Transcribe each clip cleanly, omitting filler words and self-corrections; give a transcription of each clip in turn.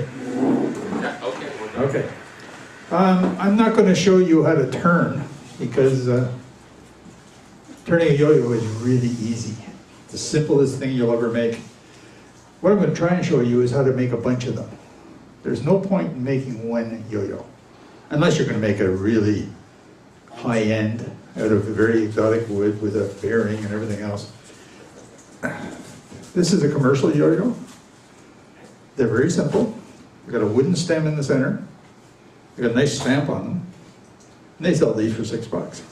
Yeah, okay. We're done. Okay. I'm not going to show you how to turn because turning a yo-yo is really easy. It's the simplest thing you'll ever make. What I'm going to try and show you is how to make a bunch of them. There's no point in making one yo-yo, unless you're going to make a really high-end out of a very exotic wood with a bearing and everything else. This is a commercial yo-yo. They're very simple. They've got a wooden stem in the center. They've got a nice stamp on them. And they sell these for $6.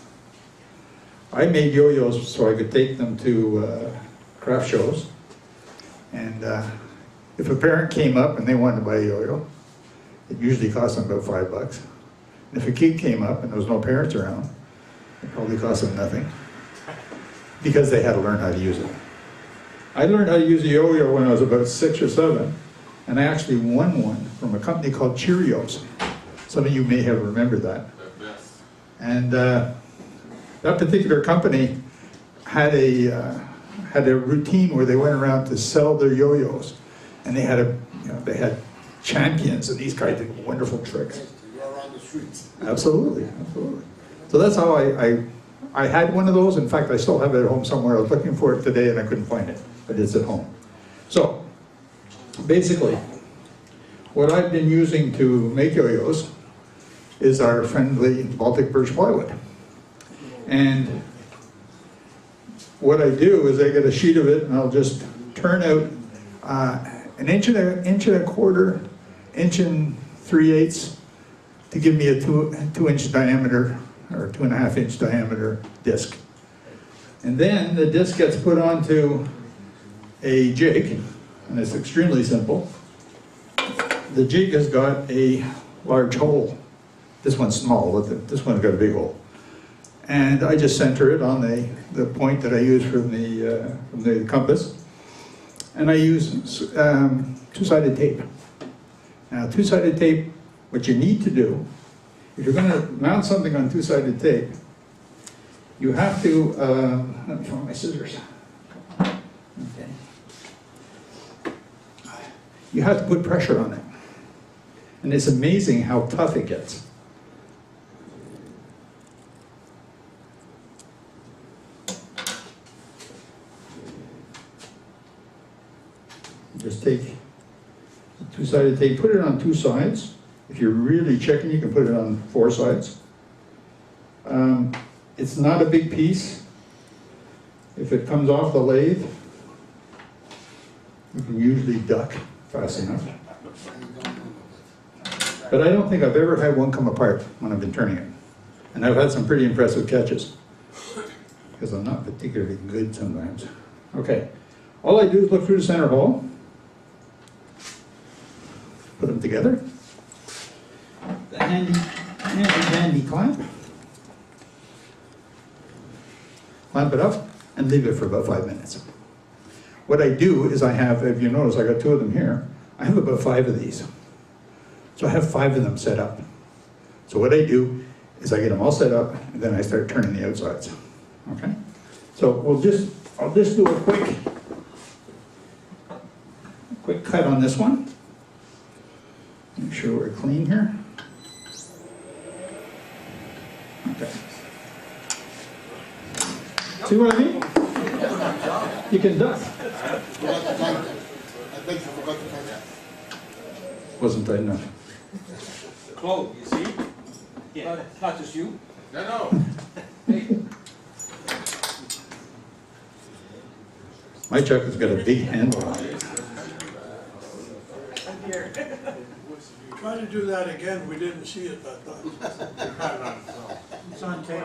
I made yo-yos so I could take them to craft shows. And if a parent came up and they wanted to buy a yo-yo, it usually cost them about $5. And if a kid came up and there was no parents around, it probably cost them nothing, because they had to learn how to use it. I learned how to use a yo-yo when I was about 6 or 7, and I actually won one from a company called Cheerios. Some of you may have remembered that. Yes. And that particular company had a routine where they went around to sell their yo-yos, and they had they had champions, and these guys did wonderful tricks. You are on the streets. Absolutely, absolutely. So that's how I had one of those. In fact, I still have it at home somewhere. I was looking for it today and I couldn't find it, but it's at home. So basically, what I've been using to make yo-yos is our friendly Baltic birch plywood. And what I do is I get a sheet of it and I'll just turn out an inch and a quarter, inch and 3/8 to give me a 2-inch diameter or 2.5-inch diameter disc. And then the disc gets put onto a jig, and it's extremely simple. The jig has got a large hole. This one's small, but this one's got a big hole. And I just center it on the point that I use from the compass. And I use two-sided tape. Now, two-sided tape, what you need to do, if you're going to mount something on two-sided tape, you have to, let me find my scissors. Okay. You have to put pressure on it. And it's amazing how tough it gets. Just take the two-sided tape, put it on 2 sides. If you're really checking, you can put it on 4 sides. It's not a big piece. If it comes off the lathe, you can usually duck fast enough. But I don't think I've ever had one come apart when I've been turning it. And I've had some pretty impressive catches, because I'm not particularly good sometimes. Okay, all I do is look through the center hole, put them together. The handy clamp. Clamp it up and leave it for about 5 minutes. What I do is I have, if you notice, I got 2 of them here. I have about 5 of these. So I have 5 of them set up. So what I do is I get them all set up, and then I start turning the outsides. Okay? So I'll just do a quick cut on this one. Make sure we're clean here. Okay. See what I mean? You can duck. I bet you forgot to find that. Wasn't tight enough. Claude, you see? Yeah, not just you. No. Hey, My chuck has got a big handle on it. Try to do that again, we didn't see it that time. It's on tape.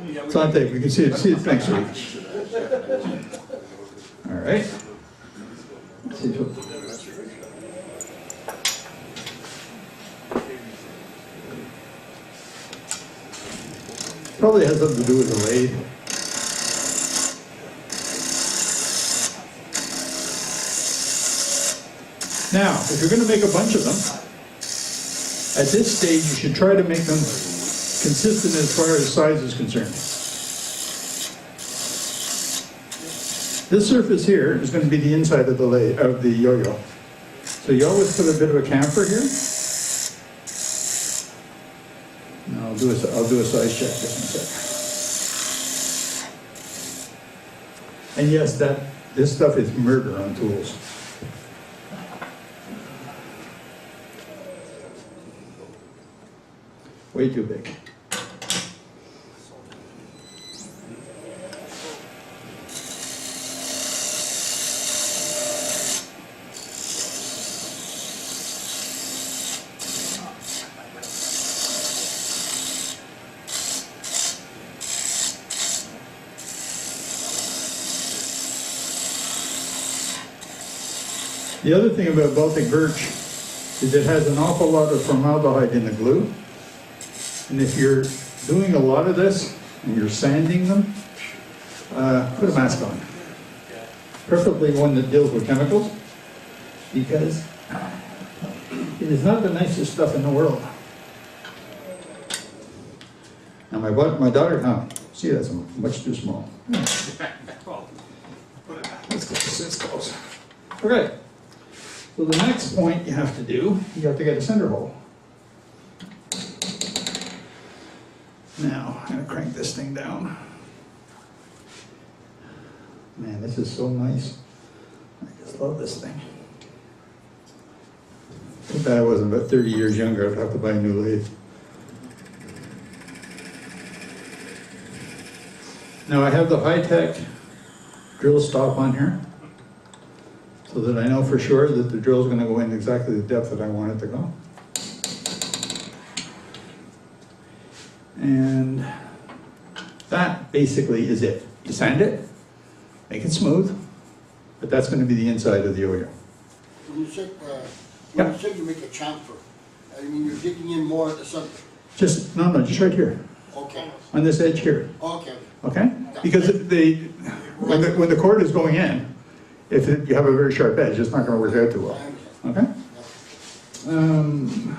It's on tape, we can see it next week. All right. See what- Probably has something to do with the lathe. Now, if you're going to make a bunch of them, at this stage you should try to make them consistent as far as size is concerned. This surface here is going to be the inside of the yo-yo. So you always put a bit of a camphor here. Now I'll do a size check just in a sec. And yes, this stuff is murder on tools. Way too big. The other thing about Baltic birch is it has an awful lot of formaldehyde in the glue. And if you're doing a lot of this and you're sanding them, put a mask on. Preferably one that deals with chemicals, because it is not the nicest stuff in the world. Now my daughter, see, that's much too small. Let's close, it's close. Okay. So the next point you have to do, you have to get a center hole. Now, I'm going to crank this thing down. Man, this is so nice. I just love this thing. Too bad I wasn't about 30 years younger. I'd have to buy a new lathe. Now I have the high-tech drill stop on here, so that I know for sure that the drill is going to go in exactly the depth that I want it to go. And that basically is it. You sand it, make it smooth, but that's going to be the inside of the yo-yo. When you said, Yeah. you said you make a chamfer, I mean, you're digging in more at the center. Just right here, Okay, on this edge here, okay. okay? Because when the cord is going in, if you have a very sharp edge, it's not going to work out too I well, understand. okay?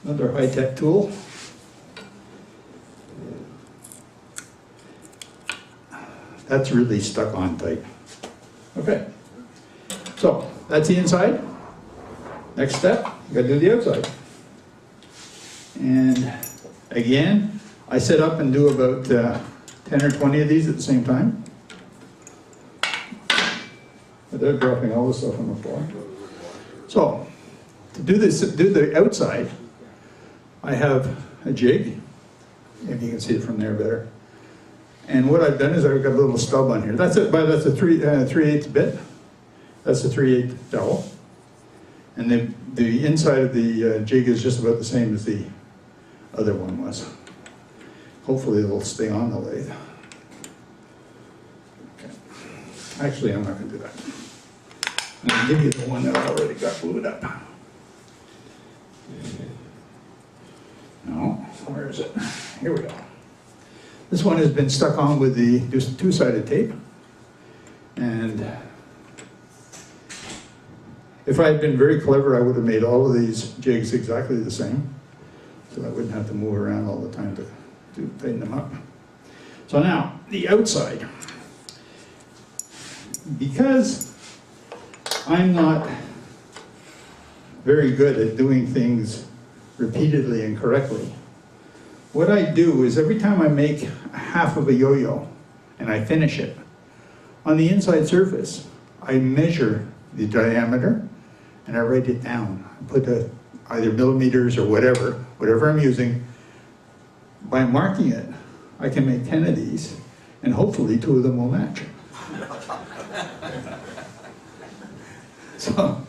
Another high-tech tool. That's really stuck on tight. Okay, so that's the inside. Next step, you gotta do the outside. And again, I set up and do about 10 or 20 of these at the same time. But they're dropping all the stuff on the floor. So, to do the outside, I have a jig. Maybe you can see it from there better. And what I've done is I've got a little stub on here. That's a 3/8 bit. That's a 3/8 dowel. And the inside of the jig is just about the same as the other one was. Hopefully it'll stay on the lathe. Okay. Actually, I'm not going to do that. I'm going to give you the one that I already got glued up. No, where is it? Here we go. This one has been stuck on with the just two-sided tape. And if I had been very clever, I would have made all of these jigs exactly the same, so I wouldn't have to move around all the time to tighten them up. So now, the outside. Because I'm not very good at doing things repeatedly and correctly, what I do is every time I make half of a yo-yo and I finish it, on the inside surface, I measure the diameter and I write it down. I put either millimeters or whatever I'm using. By marking it, I can make 10 of these, and hopefully 2 of them will match. So,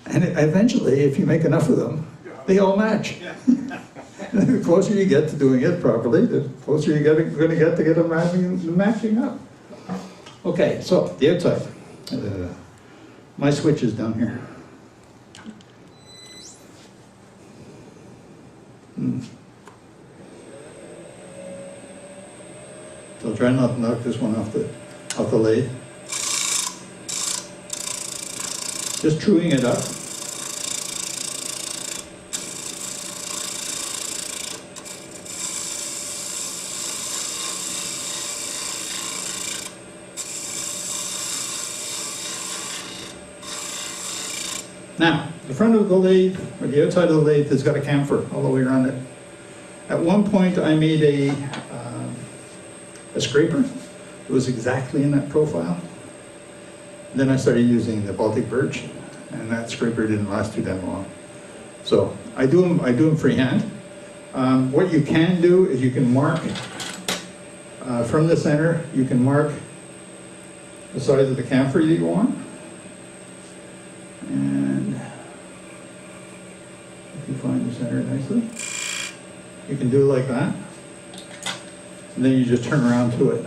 and eventually, if you make enough of them, they all match. The closer you get to doing it properly, the closer you're going to get them matching up. Okay, so the outside. My switch is down here. So try not to knock this one off the lathe. Just truing it up. Now, the front of the lathe, or the outside of the lathe, has got a camphor all the way around it. At one point, I made a scraper. It was exactly in that profile. Then I started using the Baltic birch, and that scraper didn't last too damn long. So I do them freehand. What you can do is you can mark from the center. You can mark the size of the camphor that you want, and if you find the center nicely, you can do it like that, and then you just turn around to it.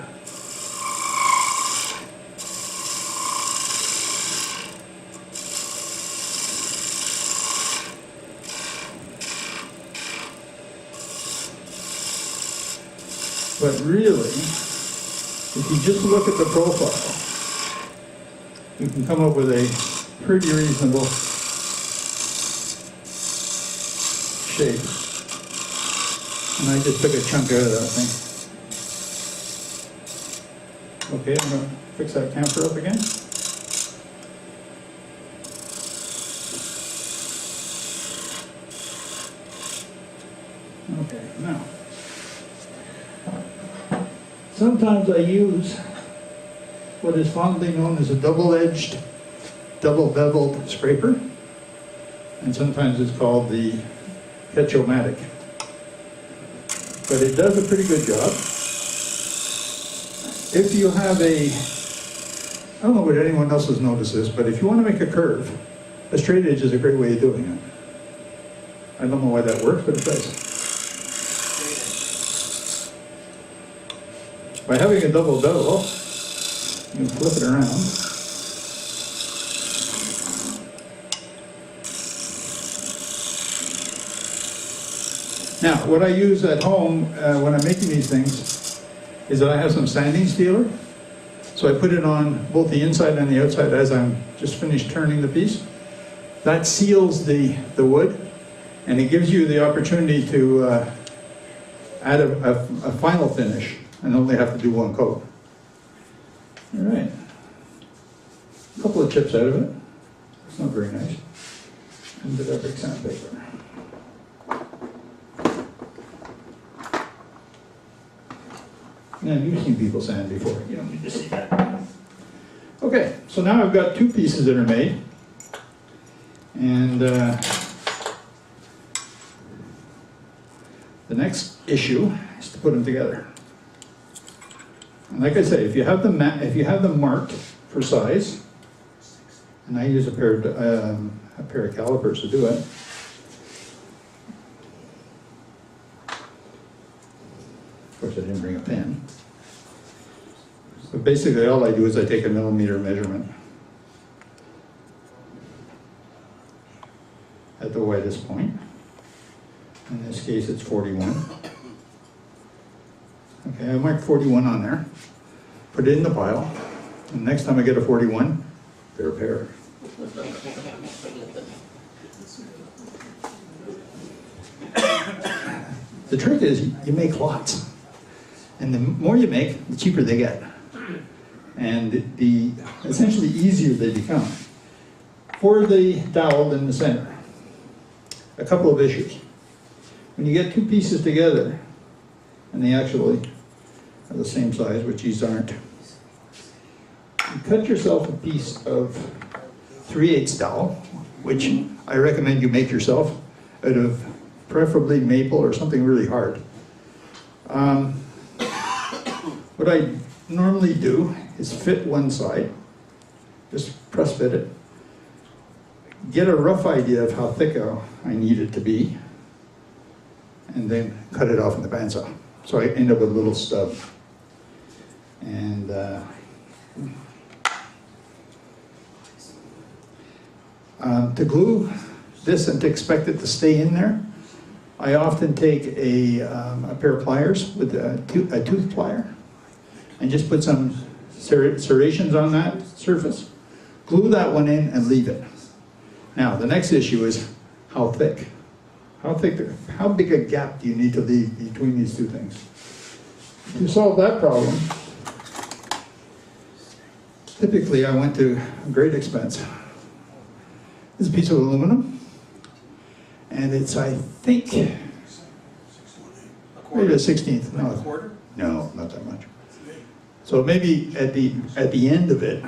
But really, if you just look at the profile, you can come up with a pretty reasonable shape. And I just took a chunk out of that thing. Okay, I'm going to fix that camphor up again. Okay, now. Sometimes I use what is fondly known as a double-edged, double-beveled scraper, and sometimes it's called the Petchomatic. But it does a pretty good job. If you have I don't know what anyone else has noticed this, but if you want to make a curve, a straight edge is a great way of doing it. I don't know why that works, but it does. By having a double bevel, you can flip it around. Now, what I use at home when I'm making these things is that I have some sanding sealer. So I put it on both the inside and the outside as I'm just finished turning the piece. That seals the wood, and it gives you the opportunity to add a final finish and only have to do one coat. All right. A couple of chips out of it. It's not very nice. And a bit of big sandpaper. Now, you've seen people sand before. You don't need to see that. Okay, so now I've got two pieces that are made. And the next issue is to put them together. And like I say, if you have them marked for size, and I use a pair of calipers to do it. Of course, I didn't bring a pen. So basically, all I do is I take a millimeter measurement at the widest point. In this case, it's 41. Okay, I marked 41 on there. Put it in the pile. And next time I get a 41, they're a pair. The trick is you make lots. And the more you make, the cheaper they get. And the essentially easier they become. For the dowel in the center, a couple of issues. When you get two pieces together, and they actually are the same size, which these aren't, you cut yourself a piece of 3/8 dowel, which I recommend you make yourself out of preferably maple or something really hard. What I normally do is fit one side, just press fit it, get a rough idea of how thick I need it to be, and then cut it off in the bandsaw. So I end up with a little stub. And to glue this and to expect it to stay in there, I often take a pair of pliers with a tooth plier and just put some serrations on that surface, glue that one in and leave it. Now, the next issue is how thick. How big a gap do you need to leave between these two things? To solve that problem, typically I went to great expense. This is a piece of aluminum, and it's, I think, A maybe quarter? a 16th. Like a No, quarter? no, not that much. So maybe at the end of it,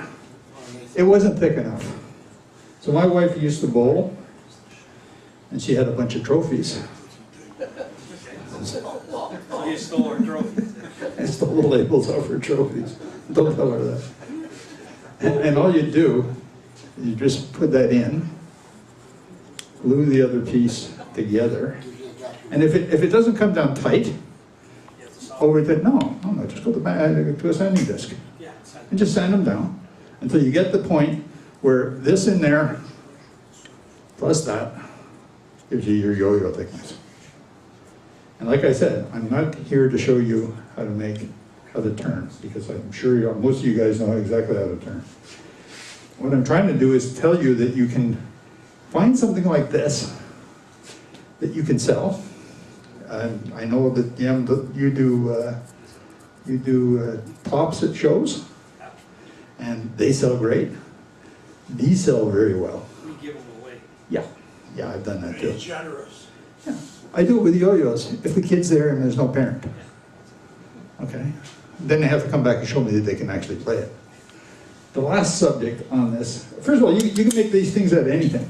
it wasn't thick enough. So my wife used to bowl, and she had a bunch of trophies. So you stole our trophy. I stole the labels off her trophies. Don't tell her that. And all you do, you just put that in, glue the other piece together, and if it doesn't come down tight, over the, no, just go to a sanding disc. Yeah, it's And just sand them down until you get the point where this in there, plus that, gives you your yo-yo thickness. And like I said, I'm not here to show you how to turn, because I'm sure most of you guys know exactly how to turn. What I'm trying to do is tell you that you can find something like this that you can sell. And I know that you do tops at shows, and they sell great. These sell very well. We give them away. Yeah, I've done that too. Be generous. Yeah. I do it with yo-yos, if the kid's there and there's no parent. Okay? Then they have to come back and show me that they can actually play it. The last subject on this, first of all, you can make these things out of anything.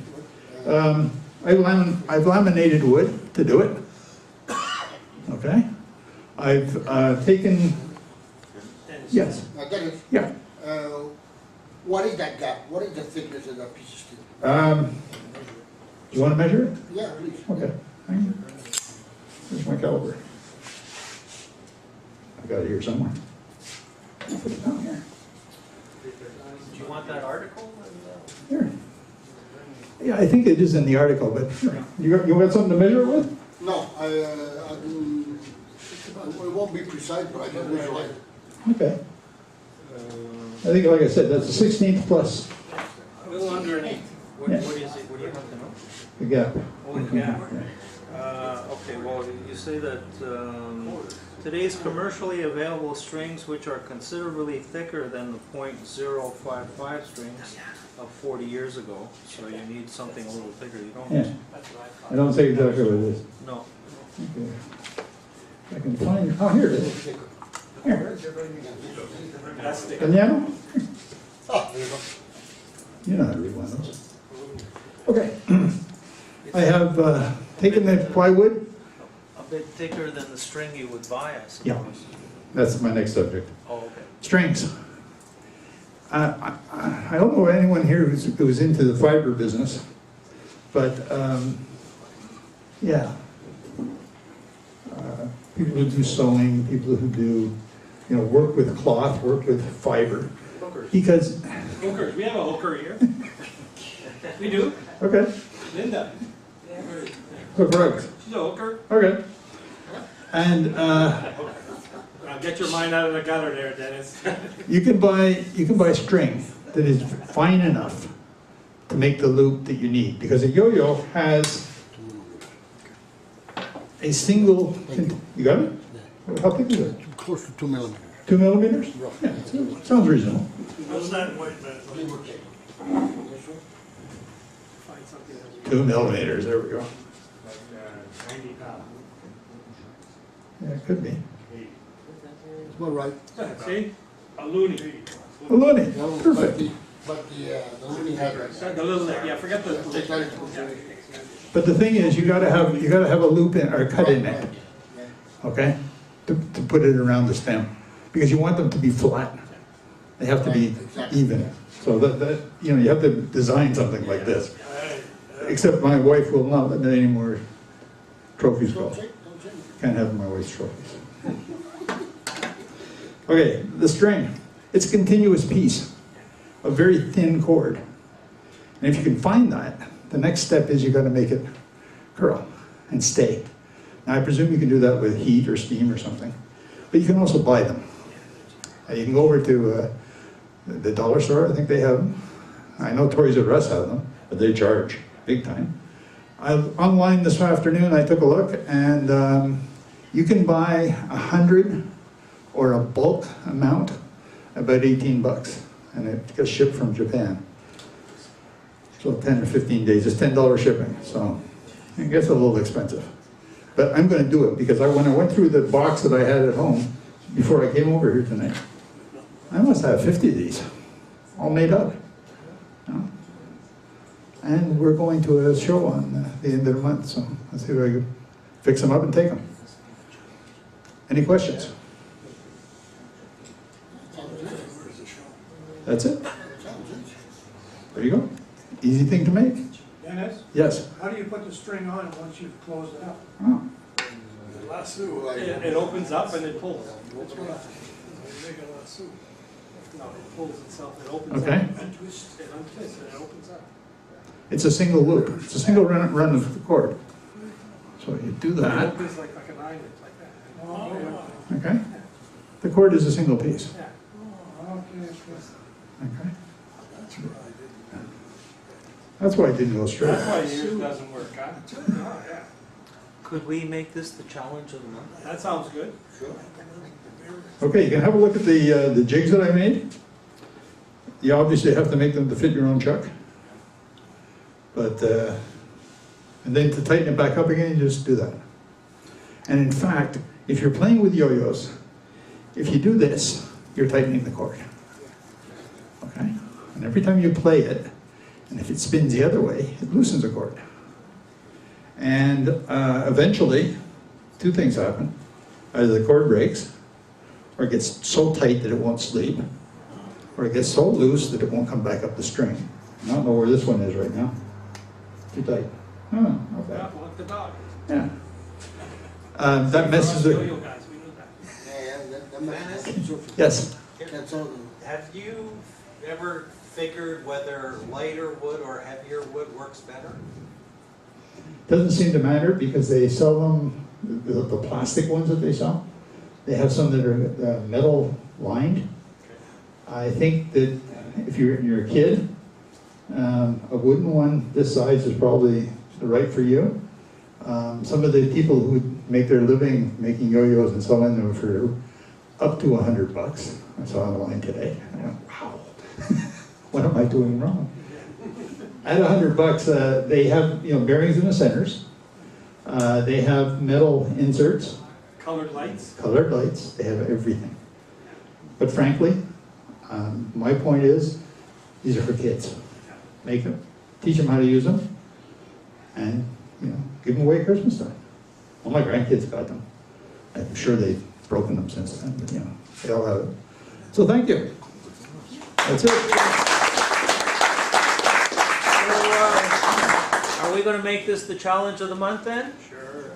I've laminated wood to do it. Okay? I've taken, yes, Dennis, yeah. what is that gap? What is the thickness of that piece of steel? You want to measure it? Yeah, please. Okay. Hang on. Where's my caliper? I got it here somewhere. I'll put it down here. Do you want that article? Here. Yeah, I think it is in the article, but you got something to measure it with? No, it won't be precise, but I can visualize it. Okay. I think, like I said, that's the 16th plus A little underneath. What Yeah. is it? What do you want to know? the gap. Oh, yeah. Okay, well, you say that today's commercially available strings, which are considerably thicker than the .055 strings of 40 years ago, so you need something a little thicker. You don't. Yeah. I don't say exactly what it is. No. Okay. I can find, oh, here it is. Here. That's thick. Danielle? Oh, there you go. You know how to read one of those. Okay. I have taken the plywood. A bit thicker than the string you would buy, I suppose. Yeah. That's my next subject. Oh, okay. Strings. I don't know anyone here who's into the fiber business, but yeah. People who do sewing, people who do, work with cloth, work with fiber. Hookers. Because, Hookers. We have a hooker here. We do. okay, Linda. hook rugs. She's a hooker. Okay. And Now get your mind out of the gutter there, Dennis. you can buy string that is fine enough to make the loop that you need, because a yo-yo has a single. You got it? How thick is it? Close to 2 millimeters. 2 millimeters? Yeah, sounds reasonable. What's that weight, man? Find something that 2 millimeters. There we go. 90 pounds. Yeah, it could be. It's about right. See? A loony. A loony. No, Perfect. But the loony has The little neck, yeah, forget the. Take that into consideration. But the thing is, you gotta have a loop in, or a cut in it, okay? To put it around the stem, because you want them to be flat. They have to be even. So that you have to design something like this. Except my wife will not let any more trophies go. Don't change. Can't have my wife's trophies. Okay, the string. It's a continuous piece, a very thin cord. And if you can find that, the next step is you got to make it curl and stay. Now I presume you can do that with heat or steam or something, but you can also buy them. You can go over to the dollar store, I think they have them. I know Toys R Us have them, but they charge big time. Online this afternoon I took a look, and you can buy 100 or a bulk amount, about $18, and it gets shipped from Japan. So 10 or 15 days, it's $10 shipping, so it gets a little expensive. But I'm gonna do it, because when I went through the box that I had at home, before I came over here tonight, I must have 50 of these, all made up. You know? And we're going to a show on the end of the month, so let's see if I can fix them up and take them. Any questions? That's it. There you go. Easy thing to make. Dennis, Yes. how do you put the string on once you've closed it up? Oh. Lasso, like. It opens up and it pulls. That's what I make a lasso. No, it pulls itself, it opens up. Okay. And twists, it untwists and it opens up. It's a single loop. It's a single run of the cord. So you do It that. opens like an island, like that. Oh, yeah. Okay. The cord is a single piece. Yeah. Oh, okay. Okay. That's why I didn't go straight. That's why yours doesn't work, huh? Oh, yeah. Could we make this the challenge of the month? That sounds good. Okay, you can have a look at the jigs that I made. You obviously have to make them to fit your own chuck. But, and then to tighten it back up again, you just do that. And in fact, if you're playing with yo-yos, if you do this, you're tightening the cord. Okay? And every time you play it, and if it spins the other way, it loosens the cord. And eventually, two things happen. Either the cord breaks, or it gets so tight that it won't sleep, or it gets so loose that it won't come back up the string. I don't know where this one is right now. Too tight. Oh, not bad. Yeah, like the dog. Yeah. That messes the... Yo-yo guys, we know that. Yeah, that makes. Yes. That's all. Have you ever figured whether lighter wood or heavier wood works better? Doesn't seem to matter because they sell them, the plastic ones that they sell. They have some that are metal lined. I think that if you're a kid, a wooden one this size is probably right for you. Some of the people who make their living making yo-yos and selling them for up to $100, I saw online today. I went, wow, what am I doing wrong? At $100, they have bearings in the centers. They have metal inserts, Colored lights? colored lights. They have everything. But frankly, my point is, these are for kids. Make them, teach them how to use them, and give them away at Christmas time. Well, my grandkids got them. I'm sure they've broken them since then, but they all have it. So thank you. That's it. So, are we going to make this the challenge of the month then? Sure.